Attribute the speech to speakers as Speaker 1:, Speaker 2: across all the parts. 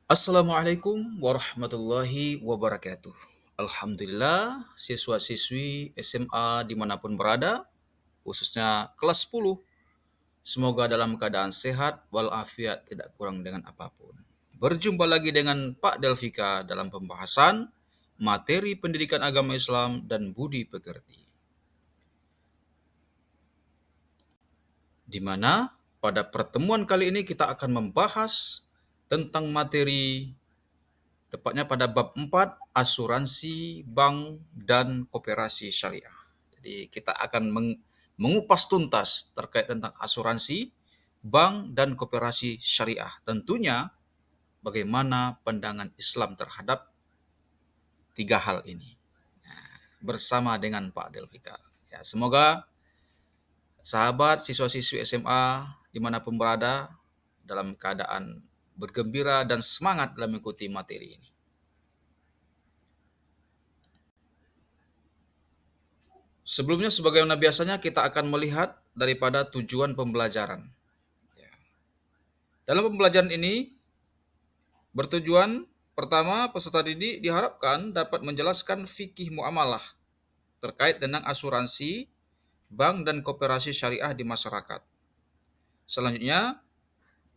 Speaker 1: Assalamualaikum warahmatullahi wabarakatuh. Alhamdulillah, siswa-siswi SMA dimanapun berada, khususnya kelas 10, semoga dalam keadaan sehat walafiat tidak kurang dengan apapun. Berjumpa lagi dengan Pak Delvika dalam pembahasan materi pendidikan agama Islam dan budi pekerti. Di mana pada pertemuan kali ini kita akan membahas tentang materi tepatnya pada bab 4 asuransi bank dan koperasi syariah. Jadi kita akan mengupas tuntas terkait tentang asuransi bank dan koperasi syariah. Tentunya bagaimana pandangan Islam terhadap tiga hal ini. Bersama dengan Pak Delvika. Ya, semoga sahabat siswa-siswi SMA dimanapun berada dalam keadaan bergembira dan semangat dalam mengikuti materi ini. Sebelumnya sebagaimana biasanya kita akan melihat daripada tujuan pembelajaran. Ya. Dalam pembelajaran ini bertujuan pertama peserta didik diharapkan dapat menjelaskan fikih muamalah terkait dengan asuransi, bank dan koperasi syariah di masyarakat. Selanjutnya,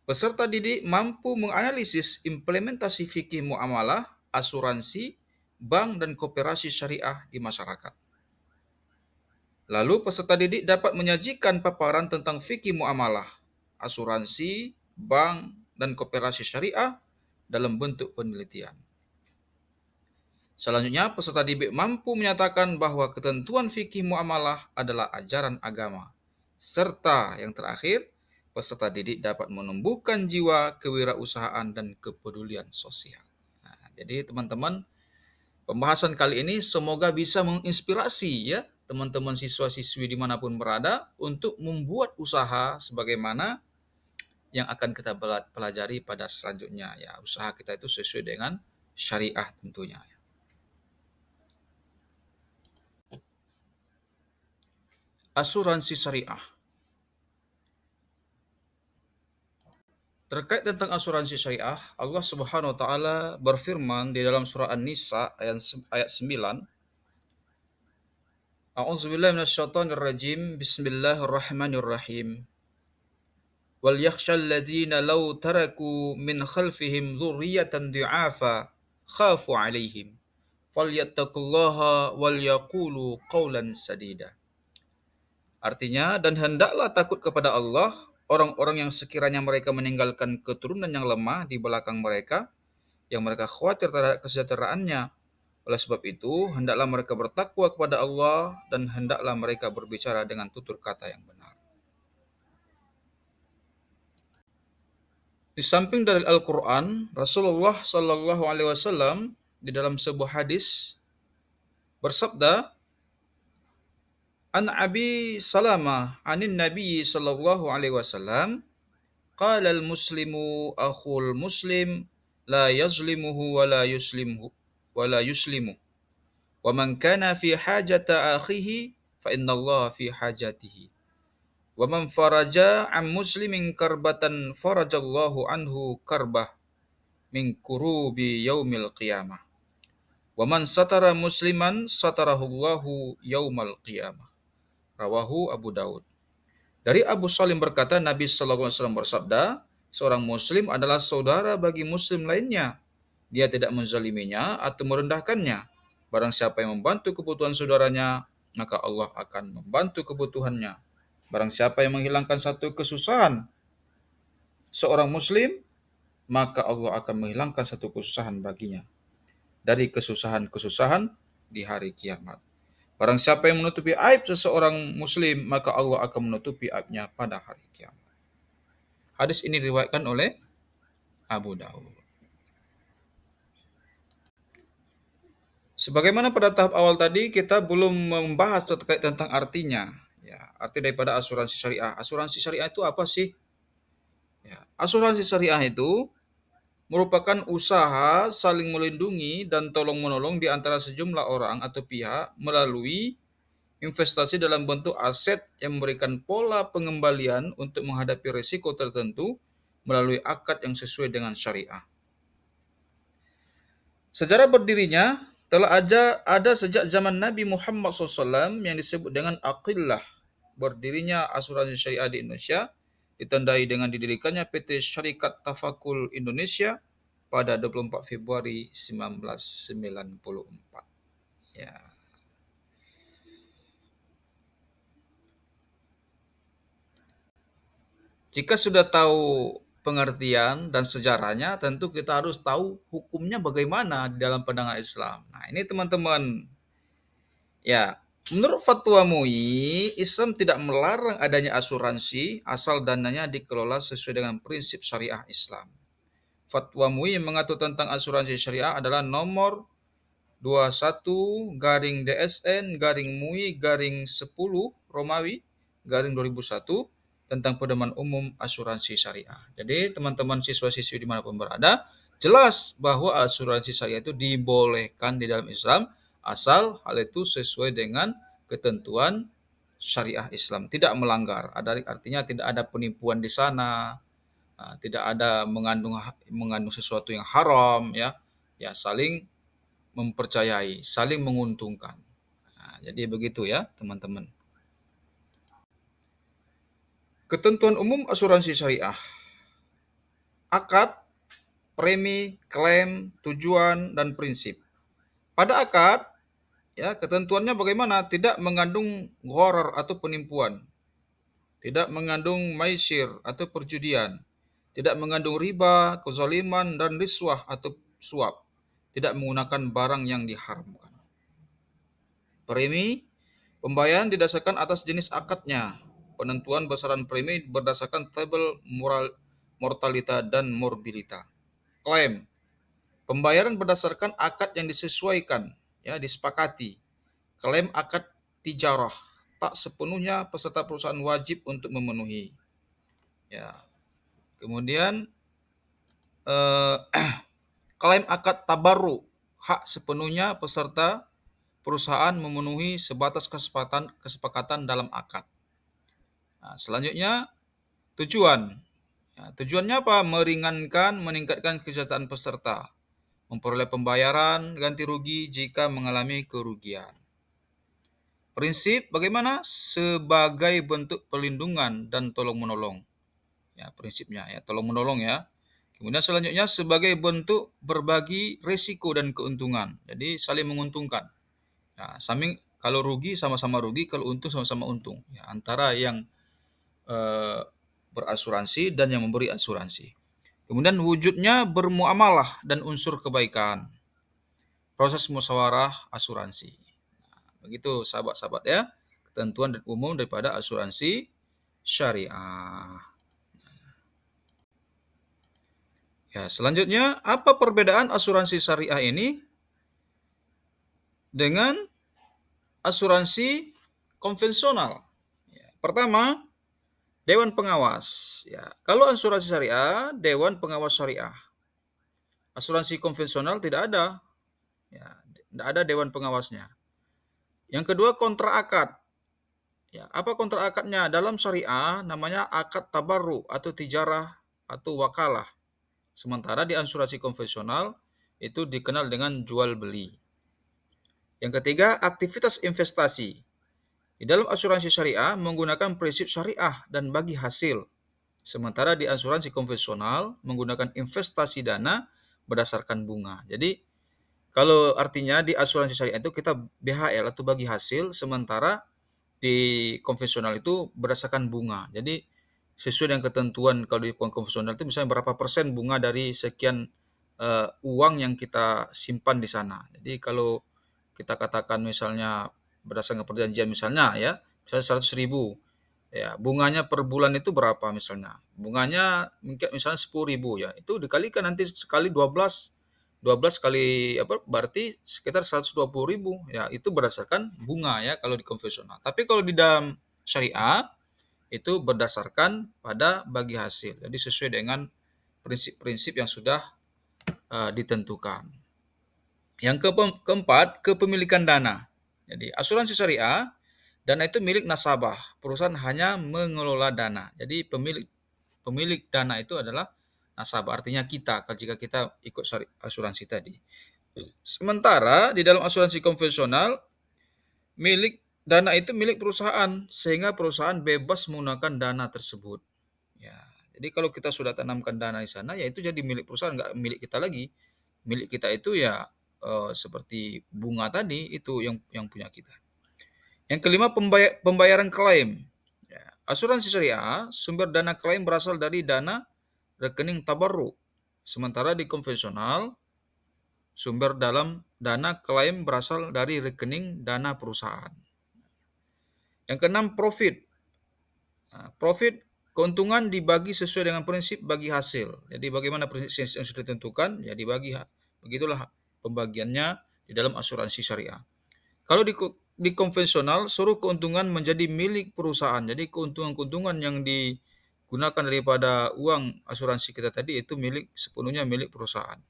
Speaker 1: peserta didik mampu menganalisis implementasi fikih muamalah, asuransi, bank dan koperasi syariah di masyarakat. Lalu peserta didik dapat menyajikan paparan tentang fikih muamalah, asuransi, bank, dan koperasi syariah dalam bentuk penelitian. Selanjutnya, peserta didik mampu menyatakan bahwa ketentuan fikih muamalah adalah ajaran agama. Serta yang terakhir, peserta didik dapat menumbuhkan jiwa kewirausahaan dan kepedulian sosial. Nah, jadi teman-teman, pembahasan kali ini semoga bisa menginspirasi ya teman-teman siswa-siswi dimanapun berada untuk membuat usaha sebagaimana yang akan kita pelajari pada selanjutnya ya. Usaha kita itu sesuai dengan syariah tentunya. Asuransi syariah. Terkait tentang asuransi syariah, Allah Subhanahu wa taala berfirman di dalam surah An-Nisa ayat 9. A'udzubillahi minasyaitonir rajim. Bismillahirrahmanirrahim. Wal yakhshal ladzina law taraku min khalfihim dzurriyyatan du'afa khafu 'alaihim falyattaqullaha wal yaqulu qawlan sadida. Artinya, dan hendaklah takut kepada Allah orang-orang yang sekiranya mereka meninggalkan keturunan yang lemah di belakang mereka, yang mereka khawatir terhadap kesejahteraannya. Oleh sebab itu, hendaklah mereka bertakwa kepada Allah dan hendaklah mereka berbicara dengan tutur kata yang benar. Di samping dari Al-Quran, Rasulullah Shallallahu Alaihi Wasallam di dalam sebuah hadis bersabda, An Abi Salamah anin Nabi Sallallahu Alaihi Wasallam, qala al-muslimu akhul muslim la yazlimuhu wa la yuslimu wa man kana fi hajata akhihi fa inna Allah fi hajatihi wa man faraja an muslimin karbatan farajallahu anhu karbah min kurubi yaumil qiyamah wa man satara musliman satarahullahu yaumal qiyamah. Rawahu Abu Daud. Dari Abu Salim berkata, Nabi sallallahu alaihi wasallam bersabda, seorang muslim adalah saudara bagi muslim lainnya. Dia tidak menzaliminya atau merendahkannya. Barang siapa yang membantu kebutuhan saudaranya, maka Allah akan membantu kebutuhannya. Barang siapa yang menghilangkan satu kesusahan seorang muslim, maka Allah akan menghilangkan satu kesusahan baginya dari kesusahan-kesusahan di hari kiamat. Barang siapa yang menutupi aib seseorang muslim, maka Allah akan menutupi aibnya pada hari kiamat. Hadis ini diriwayatkan oleh Abu Daud. Sebagaimana pada tahap awal tadi, kita belum membahas terkait tentang artinya. Ya, arti daripada asuransi syariah. Asuransi syariah itu apa sih? Ya, asuransi syariah itu merupakan usaha saling melindungi dan tolong-menolong di antara sejumlah orang atau pihak melalui investasi dalam bentuk aset yang memberikan pola pengembalian untuk menghadapi risiko tertentu melalui akad yang sesuai dengan syariah. Sejarah berdirinya telah ada sejak zaman Nabi Muhammad SAW yang disebut dengan Aqillah. Berdirinya asuransi syariah di Indonesia ditandai dengan didirikannya PT Syarikat Tafakul Indonesia pada 24 Februari 1994. Ya. Jika sudah tahu pengertian dan sejarahnya, tentu kita harus tahu hukumnya bagaimana di dalam pandangan Islam. Nah, ini teman-teman. Ya, menurut fatwa MUI, Islam tidak melarang adanya asuransi asal dananya dikelola sesuai dengan prinsip syariah Islam. Fatwa MUI yang mengatur tentang asuransi syariah adalah nomor 21 garing DSN garing MUI garing 10 Romawi garing 2001 tentang pedoman umum asuransi syariah. Jadi teman-teman siswa-siswi dimanapun berada, jelas bahwa asuransi syariah itu dibolehkan di dalam Islam asal hal itu sesuai dengan ketentuan syariah Islam, tidak melanggar. Artinya tidak ada penipuan di sana, tidak ada mengandung sesuatu yang haram, ya, ya saling mempercayai, saling menguntungkan. Nah, jadi begitu ya, teman-teman. Ketentuan umum asuransi syariah. Akad, premi, klaim, tujuan, dan prinsip. Pada akad, ya ketentuannya bagaimana? Tidak mengandung gharar atau penipuan, tidak mengandung maisir atau perjudian, tidak mengandung riba, kezaliman, dan riswah atau suap, tidak menggunakan barang yang diharamkan. Premi, pembayaran didasarkan atas jenis akadnya. Penentuan besaran premi berdasarkan tabel mortalita dan morbilita. Klaim, pembayaran berdasarkan akad yang disesuaikan, ya disepakati. Klaim akad tijarah, tak sepenuhnya peserta perusahaan wajib untuk memenuhi. Ya. Kemudian eh, klaim akad tabarru, hak sepenuhnya peserta perusahaan memenuhi sebatas kesepakatan dalam akad. Nah, selanjutnya tujuan. Ya, tujuannya apa? Meringankan, meningkatkan kesejahteraan peserta, memperoleh pembayaran ganti rugi jika mengalami kerugian. Prinsip bagaimana? Sebagai bentuk perlindungan dan tolong menolong. Ya, prinsipnya ya, tolong menolong ya. Kemudian selanjutnya sebagai bentuk berbagi risiko dan keuntungan. Jadi saling menguntungkan. Ya, kalau rugi sama-sama rugi, kalau untung sama-sama untung. Ya, antara yang berasuransi dan yang memberi asuransi. Kemudian wujudnya bermuamalah dan unsur kebaikan. Proses musyawarah asuransi. Nah, begitu sahabat-sahabat ya, ketentuan dan umum daripada asuransi syariah. Ya, selanjutnya apa perbedaan asuransi syariah ini dengan asuransi konvensional? Ya, pertama, Dewan Pengawas. Ya, kalau asuransi syariah, Dewan Pengawas Syariah. Asuransi konvensional tidak ada. Ya, tidak ada dewan pengawasnya. Yang kedua, kontrak akad. Ya, apa kontrak akadnya? Dalam syariah namanya akad tabarru atau tijarah atau wakalah. Sementara di asuransi konvensional itu dikenal dengan jual beli. Yang ketiga, aktivitas investasi. Di dalam asuransi syariah menggunakan prinsip syariah dan bagi hasil. Sementara di asuransi konvensional menggunakan investasi dana berdasarkan bunga. Jadi kalau artinya di asuransi syariah itu kita BHL atau bagi hasil, sementara di konvensional itu berdasarkan bunga. Jadi sesuai dengan ketentuan kalau di konvensional itu misalnya berapa persen bunga dari sekian uang yang kita simpan di sana. Jadi kalau kita katakan misalnya berdasarkan perjanjian misalnya ya, misalnya 100.000, ya bunganya per bulan itu berapa misalnya? Bunganya misalnya 10.000 ya, itu dikalikan nanti sekali 12 kali apa berarti sekitar 120.000 ya, itu berdasarkan bunga ya kalau di konvensional. Tapi kalau di dalam syariah itu berdasarkan pada bagi hasil. Jadi sesuai dengan prinsip-prinsip yang sudah ditentukan. Yang keempat, kepemilikan dana. Jadi asuransi syariah, dana itu milik nasabah. Perusahaan hanya mengelola dana. Jadi pemilik dana itu adalah nasabah. Artinya kita jika kita ikut asuransi tadi. Sementara di dalam asuransi konvensional, dana itu milik perusahaan, sehingga perusahaan bebas menggunakan dana tersebut. Ya, jadi kalau kita sudah tanamkan dana di sana, ya itu jadi milik perusahaan, nggak milik kita lagi. Milik kita itu ya seperti bunga tadi itu yang punya kita. Yang kelima, pembayaran klaim. Ya, asuransi syariah, sumber dana klaim berasal dari dana rekening tabarruk. Sementara di konvensional, sumber dalam dana klaim berasal dari rekening dana perusahaan. Yang keenam, profit. Nah, profit, keuntungan dibagi sesuai dengan prinsip bagi hasil. Jadi bagaimana prinsip yang sudah ditentukan, ya dibagi. Begitulah pembagiannya di dalam asuransi syariah. Kalau di konvensional, seluruh keuntungan menjadi milik perusahaan. Jadi keuntungan-keuntungan yang digunakan daripada uang asuransi kita tadi itu sepenuhnya milik perusahaan.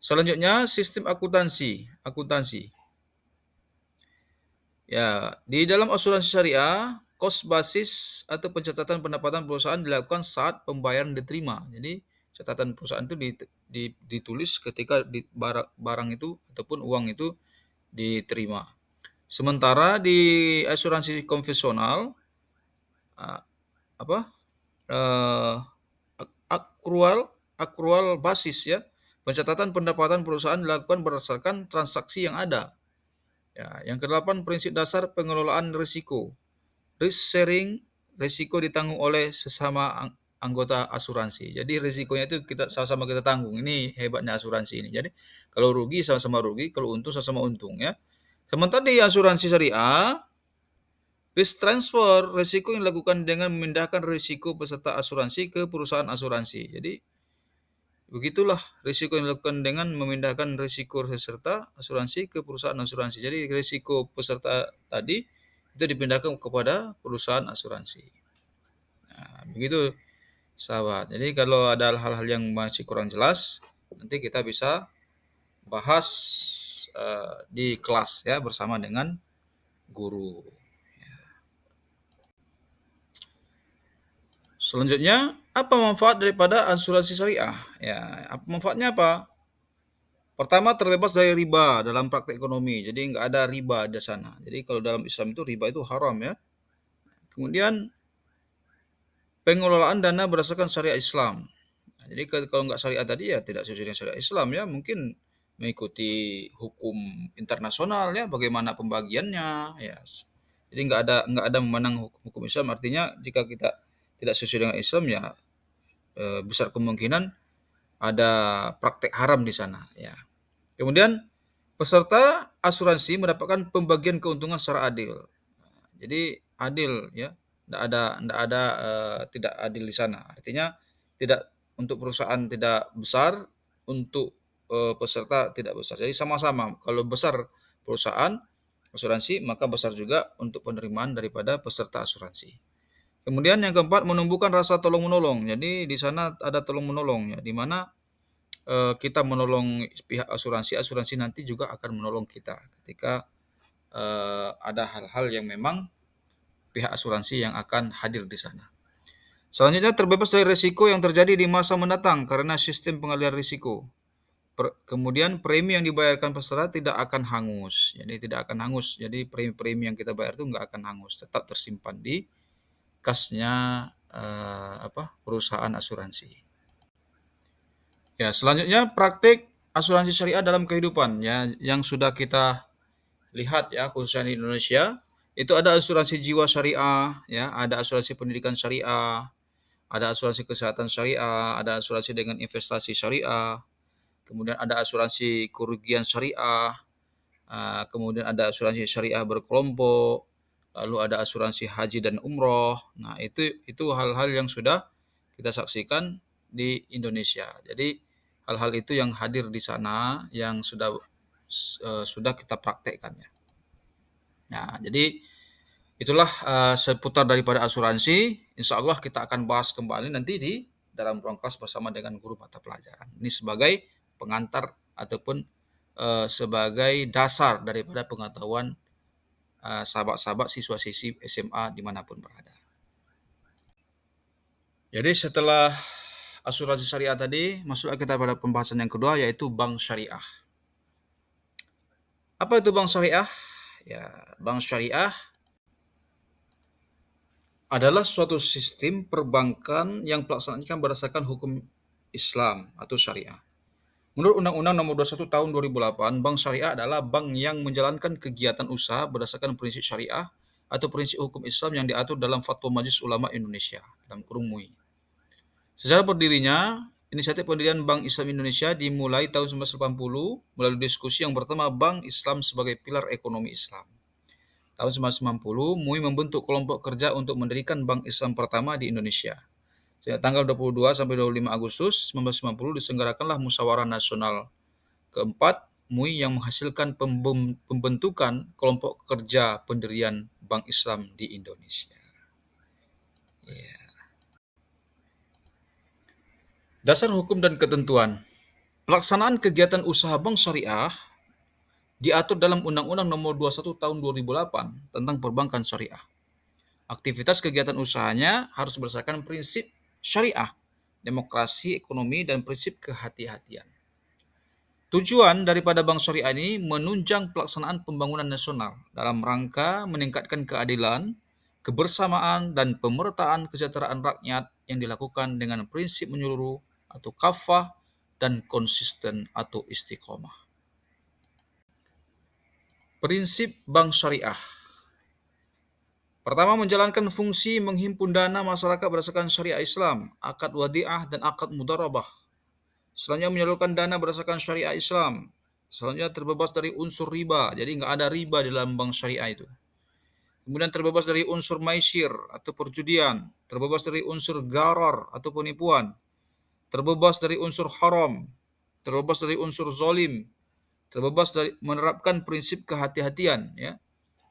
Speaker 1: Selanjutnya, sistem akuntansi. Akuntansi. Ya, di dalam asuransi syariah, kos basis atau pencatatan pendapatan perusahaan dilakukan saat pembayaran diterima. Jadi, catatan perusahaan itu ditulis ketika barang itu ataupun uang itu diterima. Sementara di asuransi konvensional, uh, apa uh, akrual akrual basis, ya, pencatatan pendapatan perusahaan dilakukan berdasarkan transaksi yang ada. Ya, yang kedelapan, prinsip dasar pengelolaan risiko. Risk sharing, risiko ditanggung oleh sesama anggota asuransi. Jadi risikonya itu kita sama-sama kita tanggung. Ini hebatnya asuransi ini. Jadi kalau rugi sama-sama rugi, kalau untung sama-sama untung, ya. Sementara di asuransi syariah, risk transfer, risiko yang dilakukan dengan memindahkan risiko peserta asuransi ke perusahaan asuransi. Jadi begitulah risiko yang dilakukan dengan memindahkan risiko peserta asuransi ke perusahaan asuransi. Jadi risiko peserta tadi itu dipindahkan kepada perusahaan asuransi. Nah, begitu sahabat. Jadi kalau ada hal-hal yang masih kurang jelas, nanti kita bisa bahas di kelas, ya, bersama dengan guru. Selanjutnya, apa manfaat daripada asuransi syariah? Ya, manfaatnya apa? Pertama, terbebas dari riba dalam praktek ekonomi. Jadi nggak ada riba di sana. Jadi kalau dalam Islam itu riba itu haram, ya. Kemudian pengelolaan dana berdasarkan syariat Islam. Nah, jadi kalau nggak syariat tadi ya tidak sesuai dengan syariat Islam, ya. Mungkin mengikuti hukum internasional, ya, bagaimana pembagiannya, ya. Jadi nggak ada memandang hukum Islam. Artinya jika kita tidak sesuai dengan Islam, ya besar kemungkinan ada praktek haram di sana, ya. Kemudian peserta asuransi mendapatkan pembagian keuntungan secara adil. Jadi adil, ya, tidak adil di sana. Artinya tidak, untuk perusahaan tidak besar, untuk peserta tidak besar. Jadi sama-sama. Kalau besar perusahaan asuransi, maka besar juga untuk penerimaan daripada peserta asuransi. Kemudian yang keempat, menumbuhkan rasa tolong menolong. Jadi di sana ada tolong menolong, ya, di mana kita menolong pihak asuransi, asuransi nanti juga akan menolong kita ketika ada hal-hal yang memang pihak asuransi yang akan hadir di sana. Selanjutnya, terbebas dari risiko yang terjadi di masa mendatang karena sistem pengalihan risiko. Kemudian premi yang dibayarkan peserta tidak akan hangus. Jadi tidak akan hangus. Jadi premi-premi yang kita bayar itu nggak akan hangus, tetap tersimpan di kasnya perusahaan asuransi. Ya, selanjutnya praktik asuransi syariah dalam kehidupan, ya, yang sudah kita lihat, ya, khususnya di Indonesia itu ada asuransi jiwa syariah, ya, ada asuransi pendidikan syariah, ada asuransi kesehatan syariah, ada asuransi dengan investasi syariah, kemudian ada asuransi kerugian syariah, kemudian ada asuransi syariah berkelompok, lalu ada asuransi haji dan umroh. Nah, itu hal-hal yang sudah kita saksikan di Indonesia. Jadi hal-hal itu yang hadir di sana yang sudah kita praktekkan, ya. Nah, jadi itulah seputar daripada asuransi. Insya Allah kita akan bahas kembali nanti di dalam ruang kelas bersama dengan guru mata pelajaran. Ini sebagai pengantar ataupun sebagai dasar daripada pengetahuan sahabat-sahabat siswa-siswi SMA dimanapun berada. Jadi setelah asuransi syariah tadi, masuklah kita pada pembahasan yang kedua, yaitu bank syariah. Apa itu bank syariah? Ya, bank syariah adalah suatu sistem perbankan yang pelaksanaannya berdasarkan hukum Islam atau syariah. Menurut Undang-Undang Nomor 21 Tahun 2008, bank syariah adalah bank yang menjalankan kegiatan usaha berdasarkan prinsip syariah atau prinsip hukum Islam yang diatur dalam Fatwa Majelis Ulama Indonesia dalam kurung MUI. Secara berdirinya, inisiatif pendirian Bank Islam Indonesia dimulai tahun 1980 melalui diskusi yang pertama Bank Islam sebagai pilar ekonomi Islam. Tahun 1990, MUI membentuk kelompok kerja untuk mendirikan Bank Islam pertama di Indonesia. Sejak tanggal 22 sampai 25 Agustus 1990 diselenggarakanlah Musyawarah Nasional keempat MUI yang menghasilkan pembentukan kelompok kerja pendirian Bank Islam di Indonesia. Yeah. Dasar hukum dan ketentuan. Pelaksanaan kegiatan usaha bank syariah diatur dalam Undang-Undang Nomor 21 Tahun 2008 tentang perbankan syariah. Aktivitas kegiatan usahanya harus berdasarkan prinsip syariah, demokrasi, ekonomi, dan prinsip kehati-hatian. Tujuan daripada bank syariah ini menunjang pelaksanaan pembangunan nasional dalam rangka meningkatkan keadilan, kebersamaan, dan pemerataan kesejahteraan rakyat yang dilakukan dengan prinsip menyeluruh atau kafah dan konsisten atau istiqomah. Prinsip bank syariah. Pertama, menjalankan fungsi menghimpun dana masyarakat berdasarkan syariah Islam, akad wadiah dan akad mudarabah. Selanjutnya menyalurkan dana berdasarkan syariah Islam. Selanjutnya terbebas dari unsur riba, jadi nggak ada riba di dalam bank syariah itu. Kemudian terbebas dari unsur maisir atau perjudian, terbebas dari unsur gharar atau penipuan, terbebas dari unsur haram, terbebas dari unsur zolim, terbebas dari menerapkan prinsip kehati-hatian. Ya.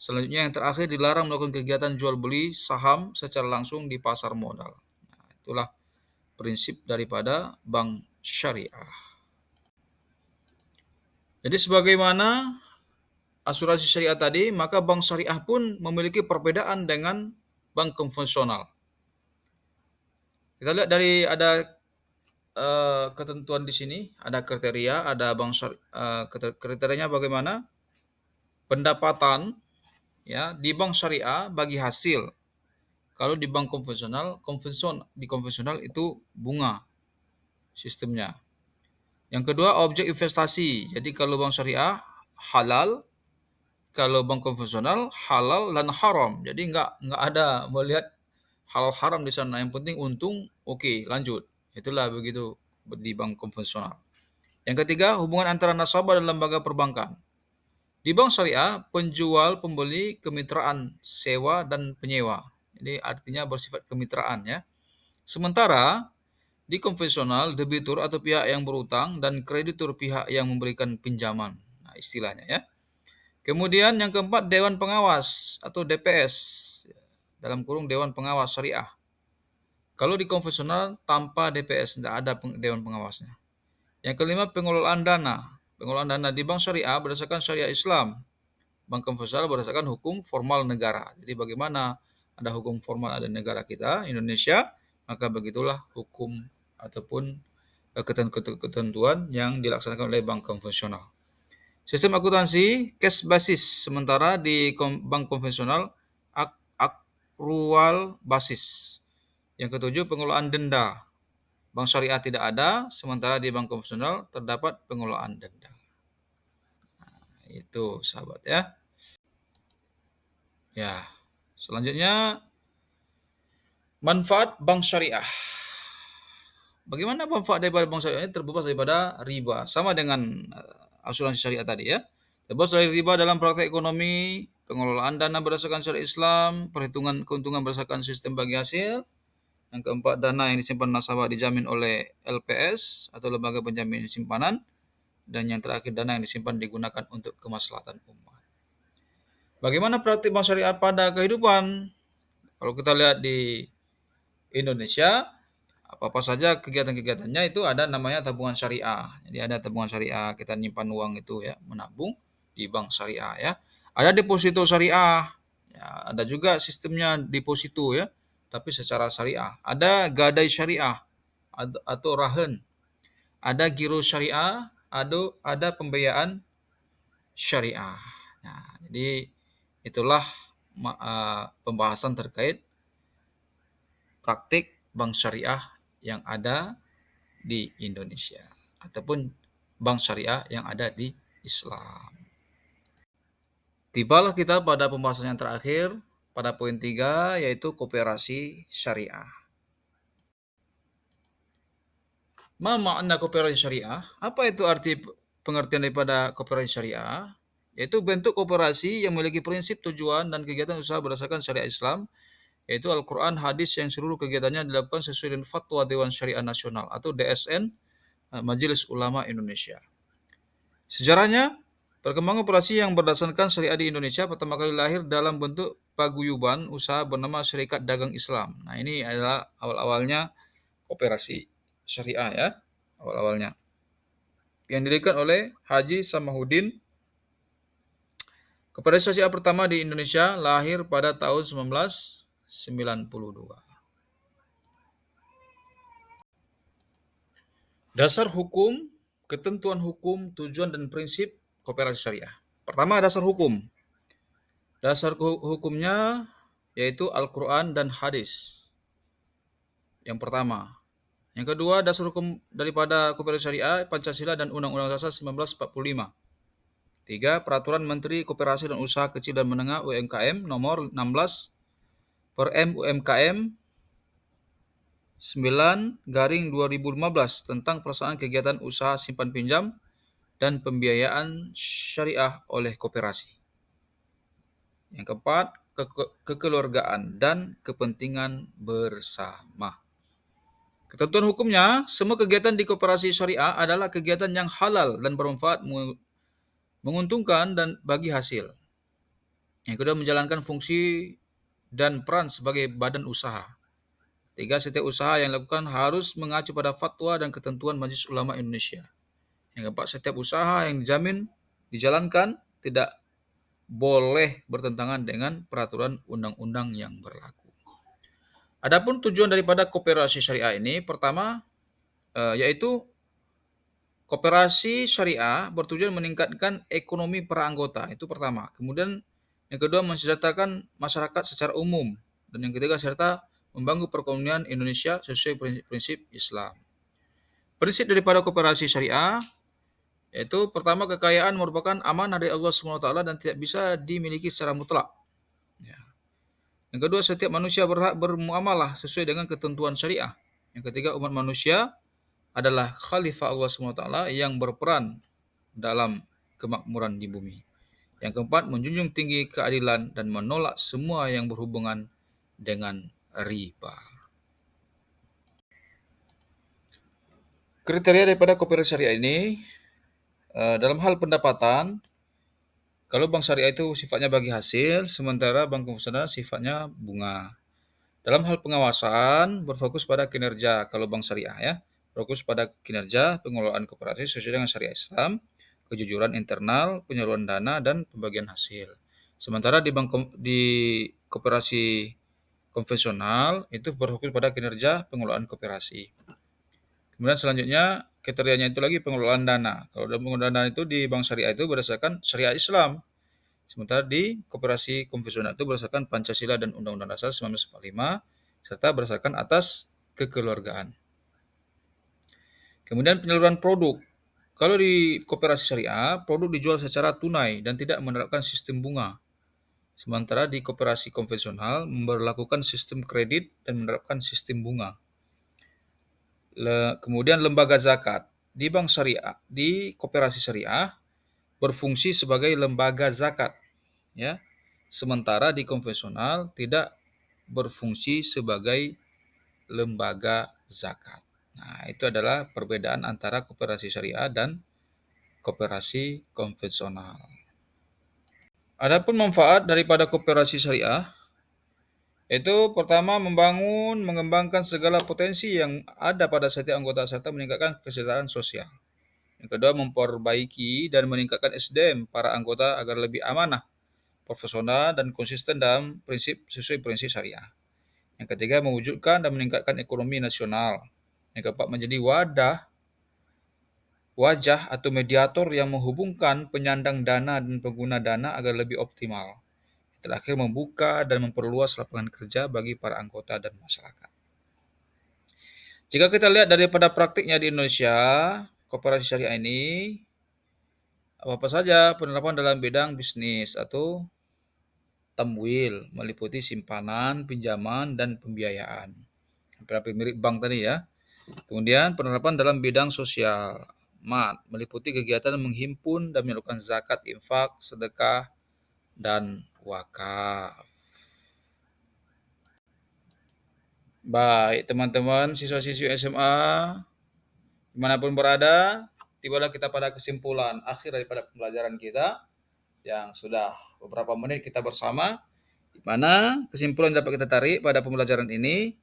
Speaker 1: Selanjutnya yang terakhir dilarang melakukan kegiatan jual beli saham secara langsung di pasar modal. Nah, itulah prinsip daripada bank syariah. Jadi sebagaimana asuransi syariah tadi, maka bank syariah pun memiliki perbedaan dengan bank konvensional. Kita lihat dari ada ketentuan di sini, ada kriteria, ada bank kriterianya bagaimana? Pendapatan ya di bank syariah bagi hasil. Kalau di bank konvensional itu bunga sistemnya. Yang kedua objek investasi. Jadi kalau bank syariah halal, kalau bank konvensional halal dan haram. Jadi nggak ada melihat halal haram di sana. Yang penting untung, oke, lanjut. Itulah begitu di bank konvensional. Yang ketiga, hubungan antara nasabah dan lembaga perbankan. Di bank syariah, penjual pembeli kemitraan sewa dan penyewa. Jadi artinya bersifat kemitraan ya. Sementara di konvensional, debitur atau pihak yang berutang dan kreditur pihak yang memberikan pinjaman. Nah, istilahnya ya. Kemudian yang keempat, Dewan Pengawas atau DPS. Dalam kurung Dewan Pengawas Syariah. Kalau di konvensional tanpa DPS, tidak ada Dewan Pengawasnya. Yang kelima, pengelolaan dana. Pengelolaan dana di bank syariah berdasarkan syariah Islam. Bank konvensional berdasarkan hukum formal negara. Jadi bagaimana ada hukum formal ada negara kita, Indonesia, maka begitulah hukum ataupun ketentuan yang dilaksanakan oleh bank konvensional. Sistem akuntansi cash basis, sementara di bank konvensional akrual basis. Yang ketujuh, pengelolaan denda. Bank syariah tidak ada, sementara di bank konvensional terdapat pengelolaan denda. Nah, itu sahabat ya. Ya, selanjutnya manfaat bank syariah. Bagaimana manfaat daripada bank syariah ini? Terbebas daripada riba, sama dengan asuransi syariah tadi ya. Terbebas dari riba dalam praktek ekonomi, pengelolaan dana berdasarkan syariat Islam, perhitungan keuntungan berdasarkan sistem bagi hasil. Yang keempat, dana yang disimpan nasabah dijamin oleh LPS atau lembaga penjamin simpanan. Dan yang terakhir, dana yang disimpan digunakan untuk kemaslahatan umat. Bagaimana praktik bank syariah pada kehidupan? Kalau kita lihat di Indonesia, apa-apa saja kegiatan-kegiatannya itu ada namanya tabungan syariah. Jadi ada tabungan syariah, kita nyimpan uang itu ya, menabung di bank syariah ya. Ada deposito syariah, ya, ada juga sistemnya deposito ya, tapi secara syariah. Ada gadai syariah atau rahen. Ada giro syariah, ada pembiayaan syariah. Nah, jadi itulah pembahasan terkait praktik bank syariah yang ada di Indonesia ataupun bank syariah yang ada di Islam. Tibalah kita pada pembahasan yang terakhir pada poin 3 yaitu koperasi syariah. Ma makna koperasi syariah? Apa itu arti pengertian daripada koperasi syariah? Yaitu bentuk koperasi yang memiliki prinsip, tujuan, dan kegiatan usaha berdasarkan syariat Islam, yaitu Al-Quran, hadis yang seluruh kegiatannya dilakukan sesuai dengan Fatwa Dewan Syariah Nasional atau DSN, Majelis Ulama Indonesia. Sejarahnya, perkembangan operasi yang berdasarkan syariah di Indonesia pertama kali lahir dalam bentuk paguyuban usaha bernama Serikat Dagang Islam. Nah, ini adalah awal-awalnya operasi syariah ya, awal-awalnya. Yang didirikan oleh Haji Samahuddin. Koperasi syariah pertama di Indonesia lahir pada tahun 1992. Dasar hukum, ketentuan hukum, tujuan dan prinsip koperasi syariah. Pertama, dasar hukum. Dasar hukumnya yaitu Al-Quran dan hadis. Yang pertama. Yang kedua, dasar hukum daripada koperasi syariah, Pancasila dan Undang-Undang Dasar 1945. Tiga, Peraturan Menteri Koperasi dan Usaha Kecil dan Menengah UMKM nomor 16 per M UMKM 9/2015 tentang pelaksanaan kegiatan usaha simpan pinjam dan pembiayaan syariah oleh koperasi. Yang keempat, kekeluargaan dan kepentingan bersama. Ketentuan hukumnya, semua kegiatan di koperasi syariah adalah kegiatan yang halal dan bermanfaat, menguntungkan dan bagi hasil. Yang kedua, menjalankan fungsi dan peran sebagai badan usaha. Tiga, setiap usaha yang dilakukan harus mengacu pada fatwa dan ketentuan Majelis Ulama Indonesia. Yang keempat, setiap usaha yang dijalankan tidak boleh bertentangan dengan peraturan undang-undang yang berlaku. Adapun tujuan daripada koperasi syariah ini, pertama yaitu koperasi syariah bertujuan meningkatkan ekonomi para anggota, itu pertama. Kemudian yang kedua, mensejahterakan masyarakat secara umum, dan yang ketiga, serta membangun perekonomian Indonesia sesuai prinsip Islam. Prinsip daripada koperasi syariah yaitu pertama, kekayaan merupakan amanah dari Allah SWT dan tidak bisa dimiliki secara mutlak. Yang kedua, setiap manusia berhak bermuamalah sesuai dengan ketentuan syariah. Yang ketiga, umat manusia adalah khalifah Allah SWT yang berperan dalam kemakmuran di bumi. Yang keempat, menjunjung tinggi keadilan dan menolak semua yang berhubungan dengan riba. Kriteria daripada koperasi syariah ini, dalam hal pendapatan, kalau bank syariah itu sifatnya bagi hasil, sementara bank konvensional sifatnya bunga. Dalam hal pengawasan, berfokus pada kinerja kalau bank syariah ya, fokus pada kinerja pengelolaan koperasi sesuai dengan syariah Islam, kejujuran internal, penyaluran dana dan pembagian hasil. Sementara di koperasi konvensional itu berfokus pada kinerja pengelolaan koperasi. Kemudian selanjutnya kriterianya itu lagi pengelolaan dana. Kalau dalam pengelolaan dana itu di bank syariah itu berdasarkan syariah Islam. Sementara di koperasi konvensional itu berdasarkan Pancasila dan Undang-Undang Dasar 1945 serta berdasarkan atas kekeluargaan. Kemudian penyaluran produk. Kalau di koperasi syariah, produk dijual secara tunai dan tidak menerapkan sistem bunga. Sementara di koperasi konvensional memperlakukan sistem kredit dan menerapkan sistem bunga. Kemudian lembaga zakat. Di bank syariah, di koperasi syariah berfungsi sebagai lembaga zakat, ya. Sementara di konvensional tidak berfungsi sebagai lembaga zakat. Nah, itu adalah perbedaan antara koperasi syariah dan koperasi konvensional. Adapun manfaat daripada koperasi syariah, itu pertama, mengembangkan segala potensi yang ada pada setiap anggota serta meningkatkan kesejahteraan sosial. Yang kedua, memperbaiki dan meningkatkan SDM para anggota agar lebih amanah, profesional, dan konsisten dalam sesuai prinsip syariah. Yang ketiga, mewujudkan dan meningkatkan ekonomi nasional. Yang keempat, menjadi wadah wajah atau mediator yang menghubungkan penyandang dana dan pengguna dana agar lebih optimal. Terakhir, membuka dan memperluas lapangan kerja bagi para anggota dan masyarakat. Jika kita lihat daripada praktiknya di Indonesia, koperasi syariah ini apa saja penerapan dalam bidang bisnis atau tamwil, meliputi simpanan, pinjaman, dan pembiayaan. Hampir mirip bank tadi ya. Kemudian penerapan dalam bidang sosial, meliputi kegiatan menghimpun dan menyalurkan zakat, infak, sedekah, dan wakaf. Baik, teman-teman siswa-siswi SMA, dimanapun berada, tibalah kita pada kesimpulan akhir daripada pembelajaran kita yang sudah beberapa menit kita bersama, di mana kesimpulan dapat kita tarik pada pembelajaran ini,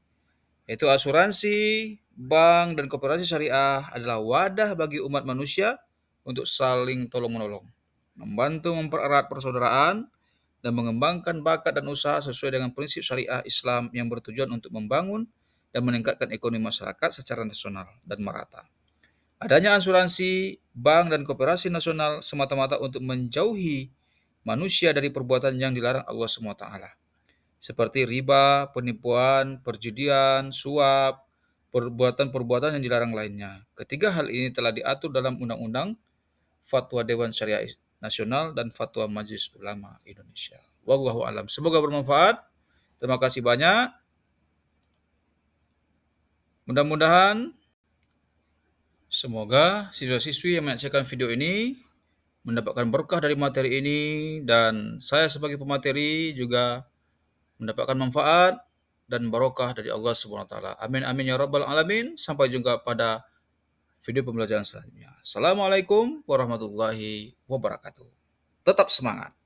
Speaker 1: yaitu asuransi, bank, dan koperasi syariah adalah wadah bagi umat manusia untuk saling tolong-menolong, membantu mempererat persaudaraan, dan mengembangkan bakat dan usaha sesuai dengan prinsip syariah Islam yang bertujuan untuk membangun dan meningkatkan ekonomi masyarakat secara nasional dan merata. Adanya asuransi, bank, dan koperasi nasional semata-mata untuk menjauhi manusia dari perbuatan yang dilarang Allah SWT, seperti riba, penipuan, perjudian, suap, perbuatan-perbuatan yang dilarang lainnya. Ketiga hal ini telah diatur dalam Undang-Undang, Fatwa Dewan Syariah Nasional, dan Fatwa Majelis Ulama Indonesia. Wallahu alam. Semoga bermanfaat. Terima kasih banyak. Mudah-mudahan semoga siswa-siswi yang menyaksikan video ini mendapatkan berkah dari materi ini, dan saya sebagai pemateri juga mendapatkan manfaat dan barokah dari Allah Subhanahu wa taala. Amin amin ya rabbal alamin. Sampai jumpa pada video pembelajaran selanjutnya. Assalamualaikum warahmatullahi wabarakatuh. Tetap semangat.